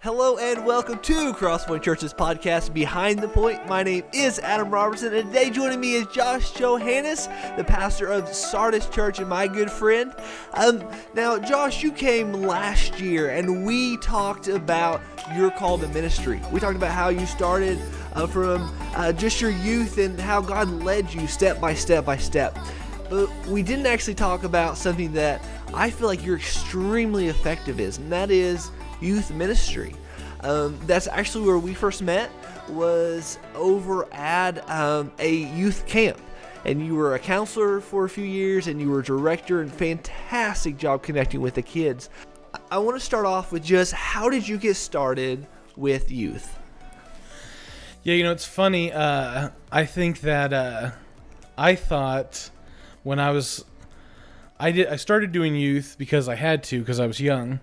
Hello and welcome to Crosspoint Church's podcast, Behind the Point. My name is Adam Robertson, and today joining me is Johannes, the pastor of Sardis Church and my good friend. Now, Josh, you came last year, and we talked about your call to ministry. We talked about how you started from just your youth and how God led you step by step by step. But we didn't actually talk about something that I feel like you're extremely effective in, and that is youth ministry. That's actually where we first met, was over at a youth camp. And you were a counselor for a few years, and you were a director, and fantastic job connecting with the kids. I want to start off with just, how did you get started with youth? Yeah, it's funny. I think that I thought when I started doing youth because I had to, because I was young.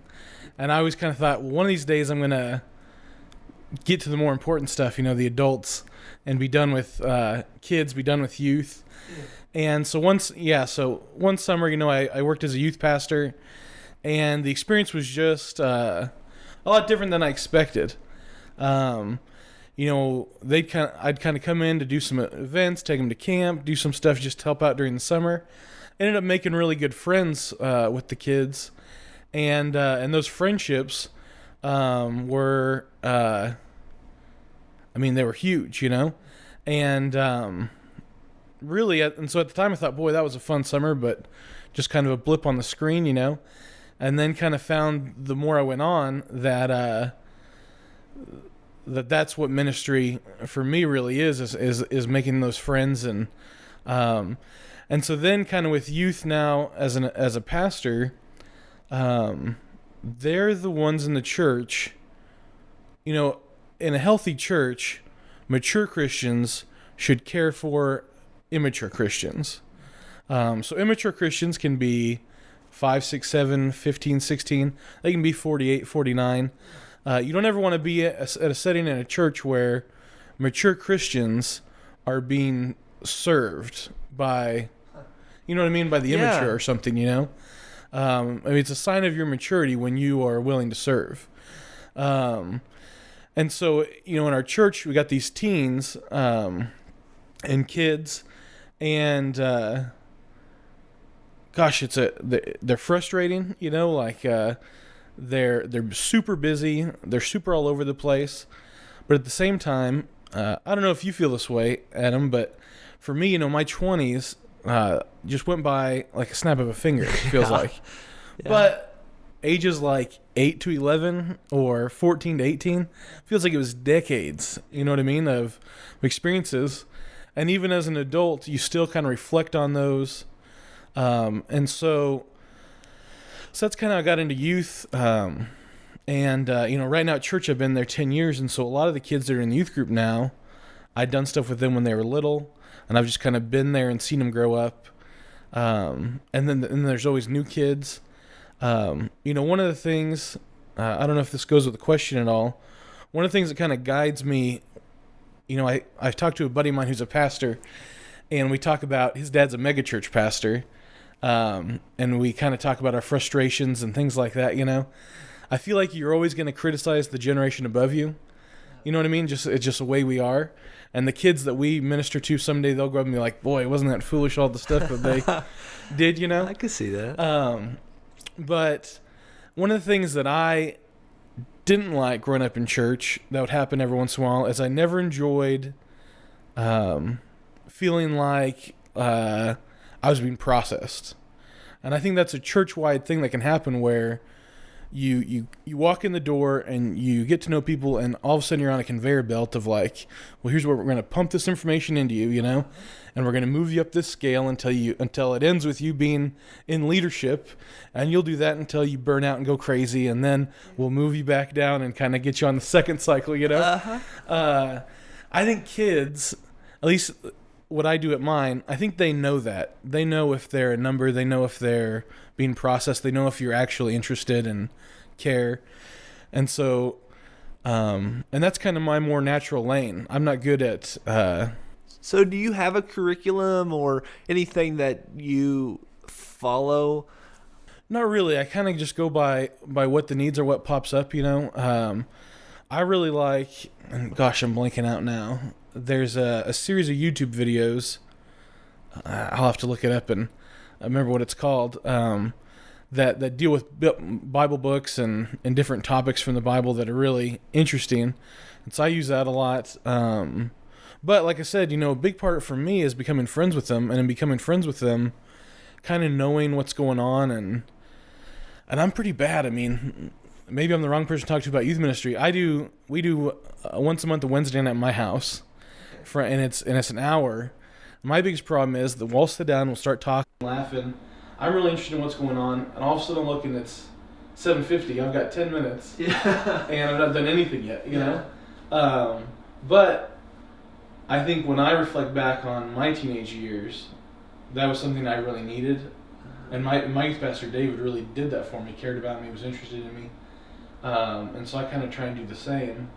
And I always kind of thought, well, one of these days I'm going to get to the more important stuff, the adults, and be done with kids, be done with youth. And so one summer, I worked as a youth pastor, and the experience was just a lot different than I expected. I'd kind of come in to do some events, take them to camp, do some stuff just to help out during the summer. Ended up making really good friends with the kids. And those friendships were, they were huge, and really, and so at the time I thought, boy, that was a fun summer, but just kind of a blip on the screen, and then kind of found the more I went on that that's what ministry for me really is making those friends, and so then kind of with youth now as a pastor. They're the ones in the church, in a healthy church, mature Christians should care for immature Christians. So immature Christians can be 5, 6, 7, 15, 16. They can be 48, 49. You don't ever want to be at a setting in a church where mature Christians are being served by, by the immature or something, it's a sign of your maturity when you are willing to serve. And so, in our church, we got these teens and kids, and they're frustrating, they're super busy, they're super all over the place, but at the same time, I don't know if you feel this way, Adam, but for me, my 20s, just went by like a snap of a finger, it feels like. Yeah. But ages like 8 to 11 or 14 to 18 feels like it was decades, of experiences. And even as an adult, you still kind of reflect on those. And so that's kind of how I got into youth. Right now at church, I've been there 10 years. And so a lot of the kids that are in the youth group now, I'd done stuff with them when they were little. And I've just kind of been there and seen them grow up. And then there's always new kids. One of the things, I don't know if this goes with the question at all. One of the things that kind of guides me, I've talked to a buddy of mine who's a pastor, and we talk about, his dad's a megachurch pastor. And we kind of talk about our frustrations and things like that, I feel like you're always going to criticize the generation above you. You know what I mean? It's just the way we are. And the kids that we minister to, someday they'll grow up and be like, boy, wasn't that foolish, all the stuff that they did, I could see that. But one of the things that I didn't like growing up in church, that would happen every once in a while, is I never enjoyed feeling like I was being processed. And I think that's a church-wide thing that can happen where you walk in the door and you get to know people, and all of a sudden you're on a conveyor belt of like, well, here's where we're going to pump this information into you, and we're going to move you up this scale until it ends with you being in leadership, and you'll do that until you burn out and go crazy, and then we'll move you back down and kind of get you on the second cycle, I think kids, at least what I do at mine, I think they know that. They know if they're a number, they know if they're being processed, they know if you're actually interested and care. And so, and that's kind of my more natural lane. I'm not good at... So do you have a curriculum or anything that you follow Not really. I kind of just go by what the needs are, what pops up. I really like. And gosh, I'm blanking out now. There's a series of YouTube videos. I'll have to look it up and I remember what it's called. That deal with Bible books and different topics from the Bible that are really interesting. And so I use that a lot. But like I said, a big part for me is becoming friends with them, and in becoming friends with them, kind of knowing what's going on. And I'm pretty bad. I mean, maybe I'm the wrong person to talk to about youth ministry. We do once a month, a Wednesday night at my house, and it's an hour. My biggest problem is that we'll sit down, we'll start talking, laughing. I'm really interested in what's going on, and all of a sudden I'm looking, it's 7:50. I've got 10 minutes, and I've not done anything yet. You know, but I think when I reflect back on my teenage years, that was something I really needed, and my youth pastor David really did that for me. Cared about me, was interested in me, and so I kind of try and do the same.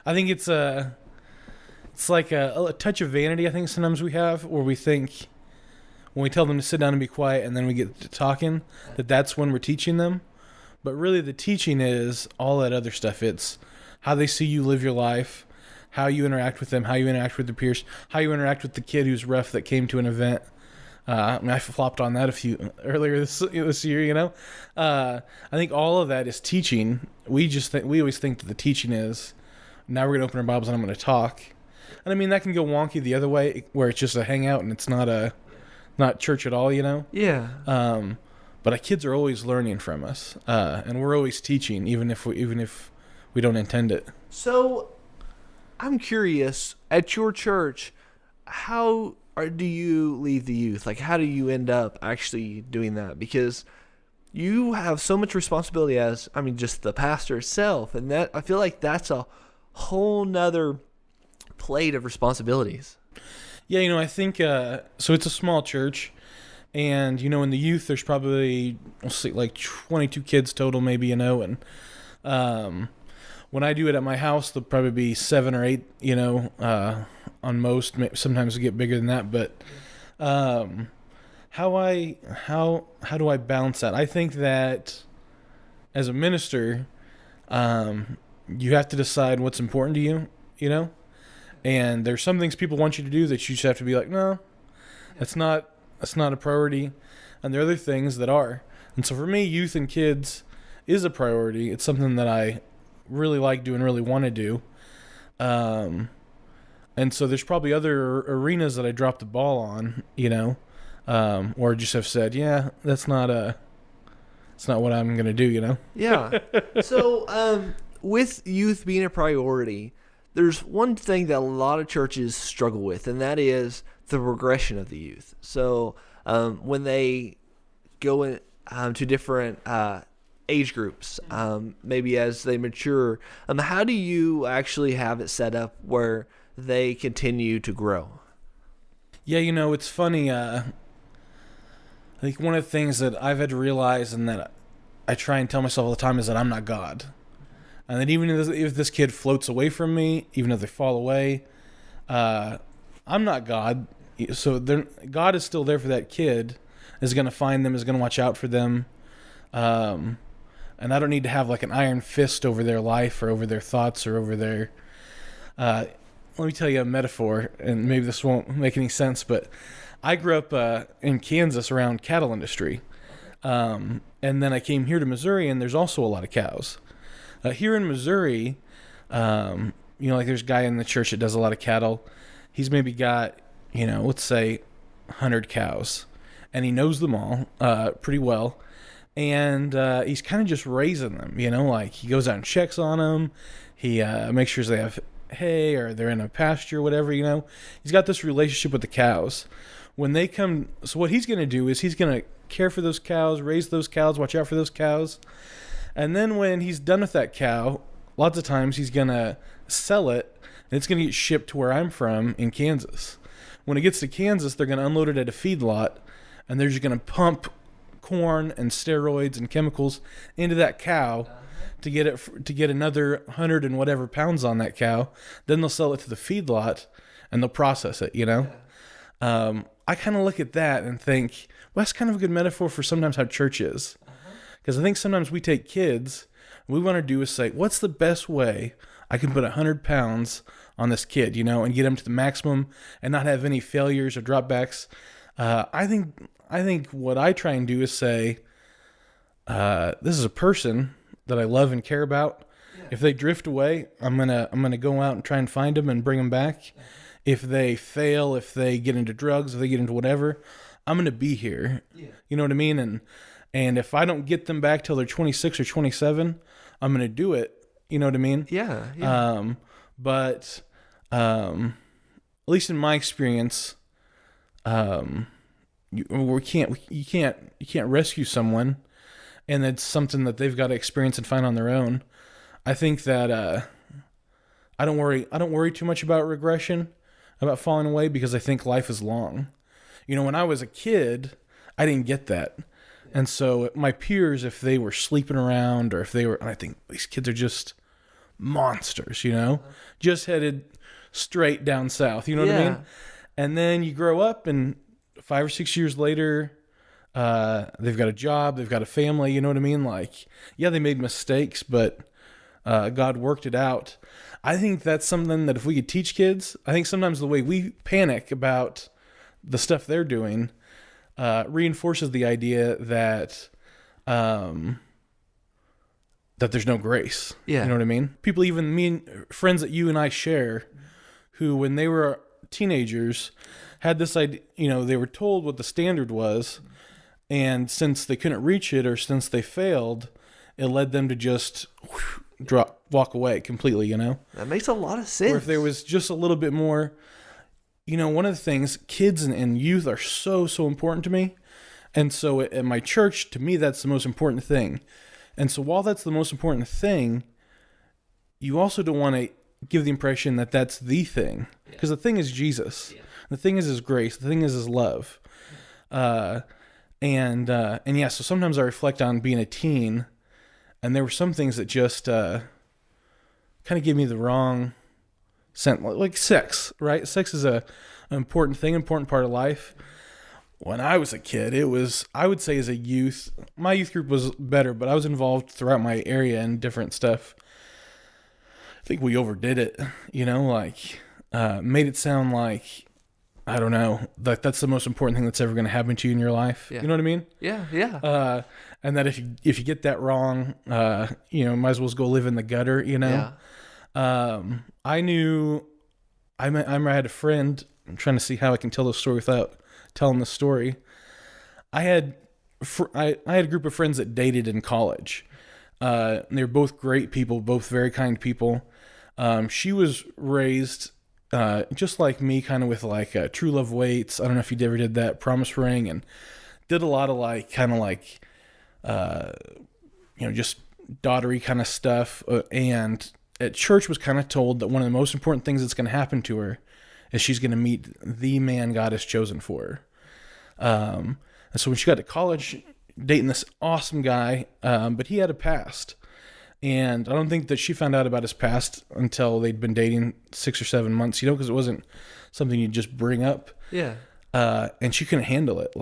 I think it's like a touch of vanity. I think sometimes we have where we think, when we tell them to sit down and be quiet and then we get to talking, that's when we're teaching them. But really the teaching is all that other stuff. It's how they see you live your life, how you interact with them, how you interact with the peers, how you interact with the kid who's rough that came to an event. I flopped on that earlier this year, I think all of that is teaching. We always think that the teaching is, now we're going to open our Bibles and I'm going to talk. And I mean, that can go wonky the other way, where it's just a hangout and it's not church at all, Yeah. But our kids are always learning from us, and we're always teaching, even if we don't intend it. So, I'm curious, at your church, how do you lead the youth? Like, how do you end up actually doing that? Because you have so much responsibility as, just the pastor itself, and that I feel like that's a whole nother plate of responsibilities. Yeah, I think so. It's a small church, and in the youth there's probably, let's see, like 22 kids total, maybe, and when I do it at my house, there'll probably be 7 or 8, on most. Sometimes we get bigger than that, but how do I balance that? I think that as a minister, you have to decide what's important to you, and there's some things people want you to do that you just have to be like, no, that's not a priority, and there are other things that are. And so for me, youth and kids is a priority. It's something that I really like doing, really want to do. And so there's probably other arenas that I dropped the ball on, or just have said, yeah, it's not what I'm going to do, Yeah. So, with youth being a priority, there's one thing that a lot of churches struggle with, and that is the progression of the youth. So, when they go in, to different age groups, maybe as they mature, how do you actually have it set up where they continue to grow? Yeah, it's funny. I think one of the things that I've had to realize, and that I try and tell myself all the time, is that I'm not God. And that even if this kid floats away from me, even if they fall away, I'm not God. So God is still there for that kid, is going to find them, is going to watch out for them. And I don't need to have like an iron fist over their life or over their thoughts or over their... let me tell you a metaphor, and maybe this won't make any sense, but I grew up in Kansas around cattle industry. And then I came here to Missouri, and there's also a lot of cows. Here in Missouri, like there's a guy in the church that does a lot of cattle. He's maybe got, let's say 100 cows, and he knows them all pretty well. And he's kind of just raising them, like he goes out and checks on them. He makes sure they have hay or they're in a pasture, whatever, He's got this relationship with the cows. When they come, so what he's going to do is he's going to care for those cows, raise those cows, watch out for those cows. And then when he's done with that cow, lots of times he's going to sell it, and it's going to get shipped to where I'm from in Kansas. When it gets to Kansas, they're going to unload it at a feedlot, and they're just going to pump corn and steroids and chemicals into that cow to get another 100 and whatever pounds on that cow. Then they'll sell it to the feedlot, and they'll process it, I kind of look at that and think, well, that's kind of a good metaphor for sometimes how church is. Because I think sometimes we take kids, and we want to do is say, what's the best way I can put 100 pounds on this kid, and get him to the maximum and not have any failures or dropbacks. I think what I try and do is say, this is a person that I love and care about. Yeah. If they drift away, I'm gonna go out and try and find them and bring them back. Yeah. If they fail, if they get into drugs, if they get into whatever, I'm gonna be here. Yeah. You know what I mean? And if I don't get them back till they're 26 or 27, I'm gonna do it. You know what I mean? Yeah. Yeah. But at least in my experience, you can't rescue someone, and it's something that they've got to experience and find on their own. I think that I don't worry too much about regression, about falling away, because I think life is long. When I was a kid, I didn't get that. And so my peers, if they were sleeping around, or if they were, and I think these kids are just monsters, just headed straight down south, you know what I mean? And then you grow up, and 5 or 6 years later, they've got a job, they've got a family, you know what I mean? Like, yeah, they made mistakes, but God worked it out. I think that's something that if we could teach kids, I think sometimes the way we panic about the stuff they're doing reinforces the idea that that there's no grace. Yeah. You know what I mean? People, even friends that you and I share, who when they were teenagers had this idea, they were told what the standard was, and since they couldn't reach it, or since they failed, it led them to just walk away completely, That makes a lot of sense. Or if there was just a little bit more, one of the things, kids and youth are so important to me. And so at my church, to me, that's the most important thing. And so while that's the most important thing, you also don't want to give the impression that that's the thing. Because the thing is Jesus. Yeah. The thing is His grace. The thing is His love. So sometimes I reflect on being a teen, and there were some things that just kind of give me the wrong sense, like sex, right? Sex is an important thing, important part of life. When I was a kid, I would say as a youth, my youth group was better, but I was involved throughout my area in different stuff. I think we overdid it, made it sound like, I don't know, like that's the most important thing that's ever going to happen to you in your life. Yeah. You know what I mean? Yeah, yeah. And that if you get that wrong, might as well go live in the gutter, Yeah. I had a friend. I'm trying to see how I can tell this story without telling the story. I had a group of friends that dated in college. They were both great people, both very kind people. She was raised just like me, kind of with like true love waits. I don't know if you ever did that, promise ring, and did a lot of just daughtery kind of stuff. And at church was kind of told that one of the most important things that's going to happen to her is she's going to meet the man God has chosen for her. And so when she got to college, dating this awesome guy, but he had a past. And I don't think that she found out about his past until they'd been dating 6 or 7 months, because it wasn't something you'd just bring up. Yeah. And she couldn't handle it,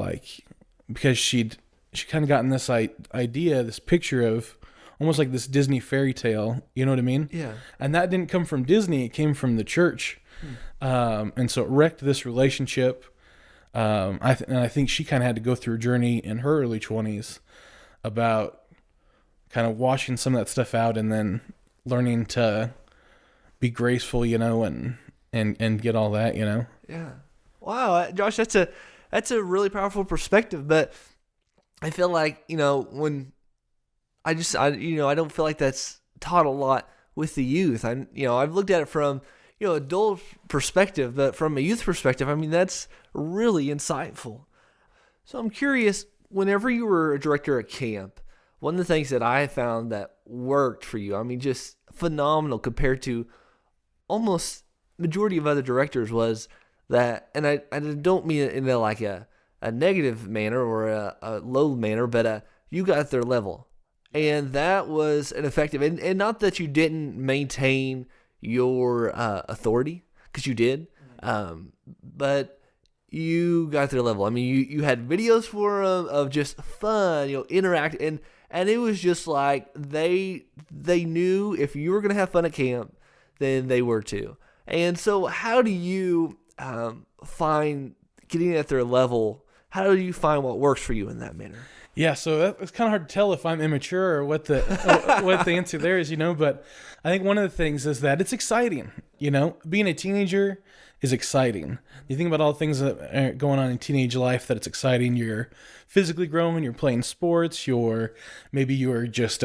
because she kind of gotten this idea, this picture of almost like this Disney fairy tale, you know what I mean? Yeah. And that didn't come from Disney, it came from the church. And so it wrecked this relationship. I think she kind of had to go through a journey in her early 20s about kind of washing some of that stuff out, and then learning to be graceful, and get all that, Yeah. Wow, Josh, that's a really powerful perspective. But I feel like, when I don't feel like that's taught a lot with the youth. I've looked at it from, adult perspective, but from a youth perspective, that's really insightful. So I'm curious, whenever you were a director at camp, one of the things that I found that worked for you, just phenomenal compared to almost majority of other directors, was that, and I don't mean it in a negative manner or a low manner, but you got their level. And that was an effective, and not that you didn't maintain your authority, because you did, but you got their level. You had videos for them of just fun, interact, and And it was just like they knew if you were going to have fun at camp, then they were too. And so how do you find getting at their level? How do you find what works for you in that manner? Yeah, so it's kind of hard to tell if I'm immature or what the what the answer there is, but I think one of the things is that it's exciting, being a teenager is exciting. You think about all the things that are going on in teenage life that it's exciting. You're physically growing, you're playing sports, maybe you're just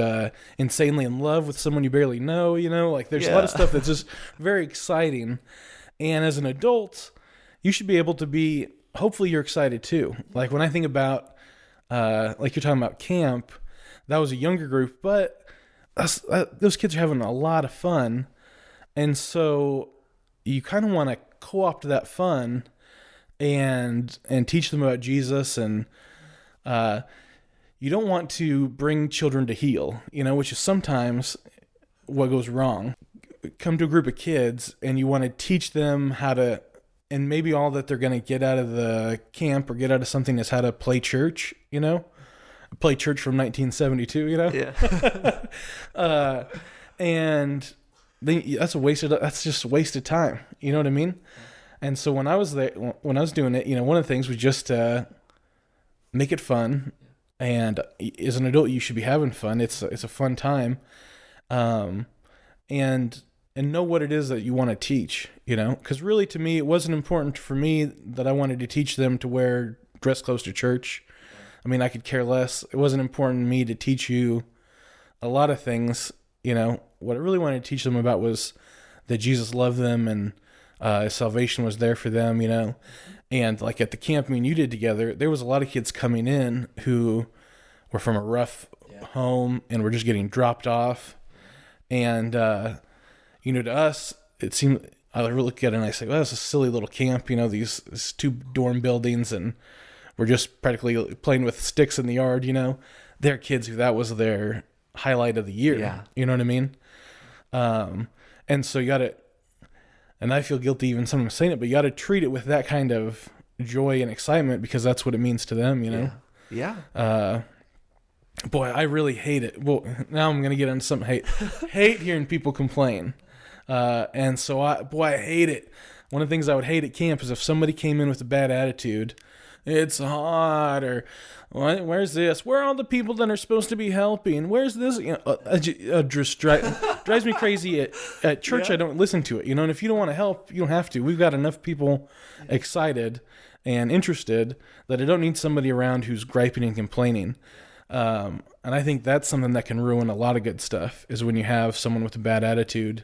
insanely in love with someone you barely know, like there's a lot of stuff that's just very exciting. And as an adult, you should be able to be, hopefully you're excited too. Like when I think about like you're talking about camp, that was a younger group, but those kids are having a lot of fun. And so you kind of want to co-opt that fun and teach them about Jesus. And you don't want to bring children to heel, which is sometimes what goes wrong. Come to a group of kids and you want to teach them how to, and maybe all that they're going to get out of the camp or get out of something is how to play church, play church from 1972, Yeah. And that's just wasted time. You know what I mean? And so when I was doing it, one of the things was just make it fun. And as an adult, you should be having fun. It's a fun time. And know what it is that you want to teach, because really to me, it wasn't important for me that I wanted to teach them to wear dress clothes to church. I mean, I could care less. It wasn't important to me to teach you a lot of things. What I really wanted to teach them about was that Jesus loved them and salvation was there for them, and like at the camp me and you did together, there was a lot of kids coming in who were from a rough home and were just getting dropped off. And, to us, it seemed, I look at it and I say, well, it's a silly little camp, these two dorm buildings, and we're just practically playing with sticks in the yard, They're kids who that was their highlight of the year. Yeah. You know what I mean? And so you got to, and I feel guilty even sometimes saying it, but you got to treat it with that kind of joy and excitement because that's what it means to them, Yeah. Boy, I really hate it. Well, now I'm going to get into some hate hearing people complain. And so I hate it. One of the things I would hate at camp is if somebody came in with a bad attitude. It's hot, or where's this? Where are all the people that are supposed to be helping? Where's this? Just drives me crazy at church. Yeah. I don't listen to it, and if you don't want to help, you don't have to. We've got enough people excited and interested that I don't need somebody around who's griping and complaining. And I think that's something that can ruin a lot of good stuff, is when you have someone with a bad attitude.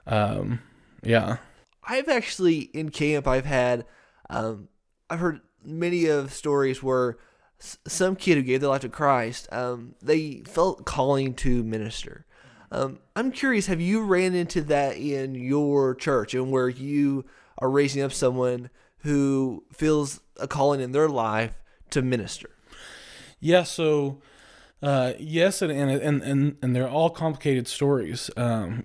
Yeah. I've actually, in camp, I've heard many of stories where some kid who gave their life to Christ, they felt calling to minister. I'm curious, have you ran into that in your church, and where you are raising up someone who feels a calling in their life to minister? Yeah, so yes, and they're all complicated stories. One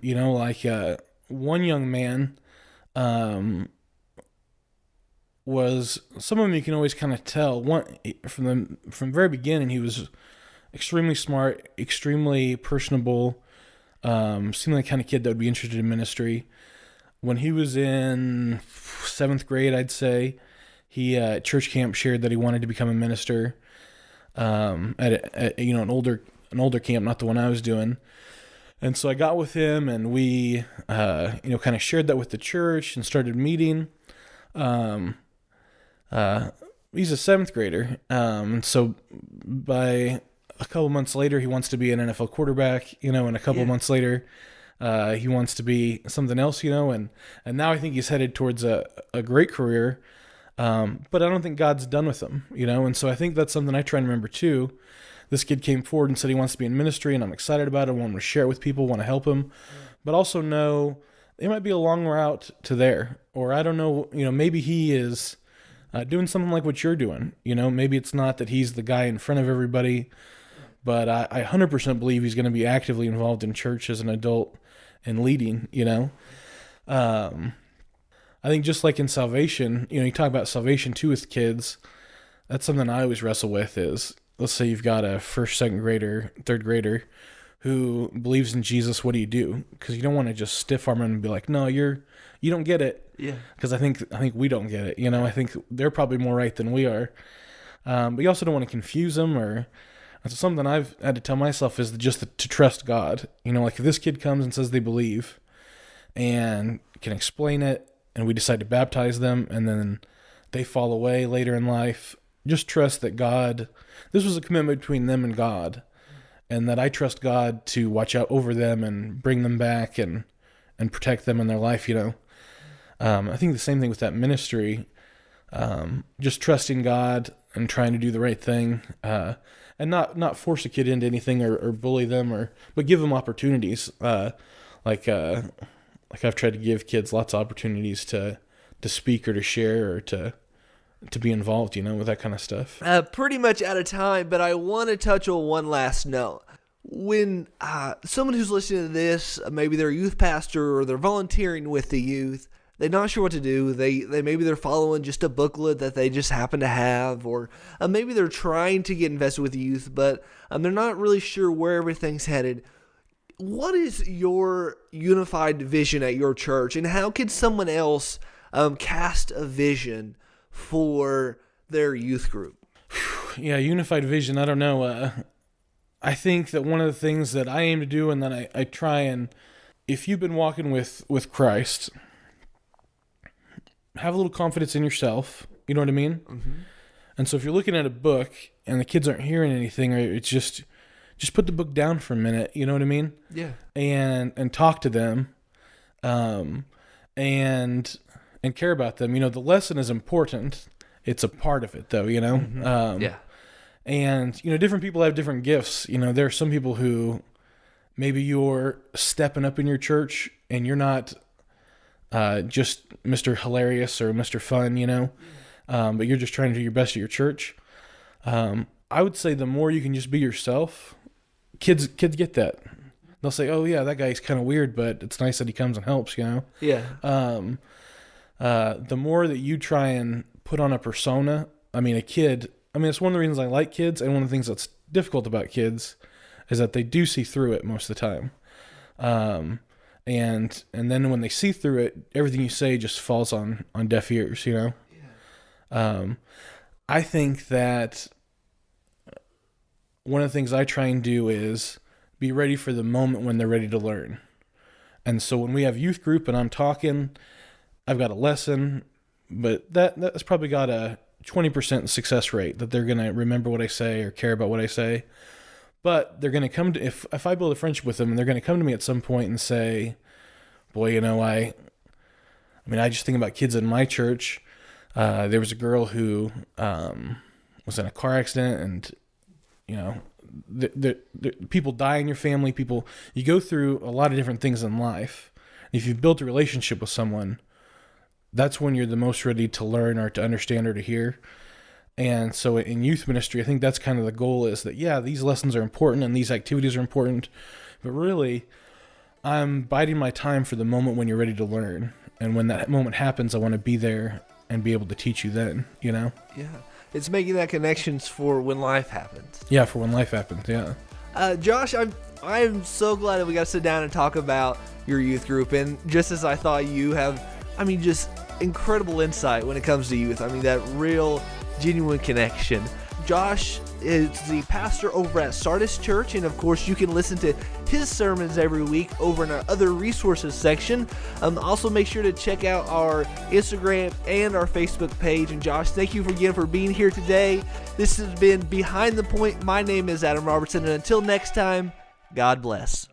young man was, some of them you can always kind of tell. One from the very beginning, he was extremely smart, extremely personable. Seemed like the kind of kid that would be interested in ministry. When he was in 7th grade, I'd say, he at church camp shared that he wanted to become a minister. At an older camp, not the one I was doing. And so I got with him, and we kind of shared that with the church and started meeting. He's a 7th grader. And so by a couple months later, he wants to be an NFL quarterback, and a couple months later, he wants to be something else, and now I think he's headed towards a great career. But I don't think God's done with him, and so I think that's something I try and remember too. This kid came forward and said he wants to be in ministry, and I'm excited about it. I want to share it with people, want to help him, but also know it might be a long route to there, or I don't know, maybe he is doing something like what you're doing, maybe it's not that he's the guy in front of everybody, but I 100% believe he's going to be actively involved in church as an adult and leading, I think just like in salvation, you talk about salvation too with kids. That's something I always wrestle with is, let's say you've got a first, second grader, third grader who believes in Jesus, what do you do? Because you don't want to just stiff arm them and be like, no, you don't get it. Yeah. Because I think we don't get it. I think they're probably more right than we are. But you also don't want to confuse them. So something I've had to tell myself is just to trust God. Like if this kid comes and says they believe and can explain it, and we decide to baptize them, and then they fall away later in life, just trust that God, this was a commitment between them and God, and that I trust God to watch out over them and bring them back and protect them in their life, I think the same thing with that ministry, just trusting God and trying to do the right thing, and not force a kid into anything or bully them, but give them opportunities, like I've tried to give kids lots of opportunities to speak or to share or to be involved, with that kind of stuff. Pretty much out of time, but I want to touch on one last note. When someone who's listening to this, maybe they're a youth pastor or they're volunteering with the youth, they're not sure what to do. They maybe they're following just a booklet that they just happen to have, or maybe they're trying to get invested with the youth, but they're not really sure where everything's headed. What is your unified vision at your church, and how can someone else cast a vision for their youth group? Yeah, unified vision. I don't know. I think that one of the things that I aim to do, and that I try and, if you've been walking with Christ, have a little confidence in yourself. You know what I mean? Mm-hmm. And so if you're looking at a book and the kids aren't hearing anything, or it's just put the book down for a minute. You know what I mean? Yeah. And talk to them, and care about them. The lesson is important. It's a part of it, though. Mm-hmm. Yeah. And different people have different gifts. There are some people who maybe you're stepping up in your church and you're not just Mr. Hilarious or Mr. Fun, but you're just trying to do your best at your church. I would say the more you can just be yourself, kids get that. They'll say, oh yeah, that guy's kind of weird, but it's nice that he comes and helps, Yeah. The more that you try and put on a persona, a kid, it's one of the reasons I like kids, and one of the things that's difficult about kids is that they do see through it most of the time. And then when they see through it, everything you say just falls on deaf ears, Yeah. I think that one of the things I try and do is be ready for the moment when they're ready to learn. And so when we have youth group and I'm talking, I've got a lesson, but that's probably got a 20% success rate that they're going to remember what I say or care about what I say. But they're going to come to, if I build a friendship with them, and they're going to come to me at some point and say, boy, I just think about kids in my church. There was a girl who was in a car accident, and the people die in your family. You go through a lot of different things in life. If you've built a relationship with someone, that's when you're the most ready to learn or to understand or to hear. And so in youth ministry, I think that's kind of the goal, is that, yeah, these lessons are important and these activities are important, but really I'm biding my time for the moment when you're ready to learn. And when that moment happens, I want to be there and be able to teach you then, Yeah. It's making that connections for when life happens. Yeah, for when life happens, yeah. Josh, I'm so glad that we got to sit down and talk about your youth group. And just as I thought, you have, just incredible insight when it comes to youth. That real, genuine connection. Josh is the pastor over at Sardis Church, and of course you can listen to his sermons every week over in our other resources section. Also make sure to check out our Instagram and our Facebook page. And Josh, thank you again for being here today. This has been Behind the Point. My name is Adam Robertson, and until next time, God bless.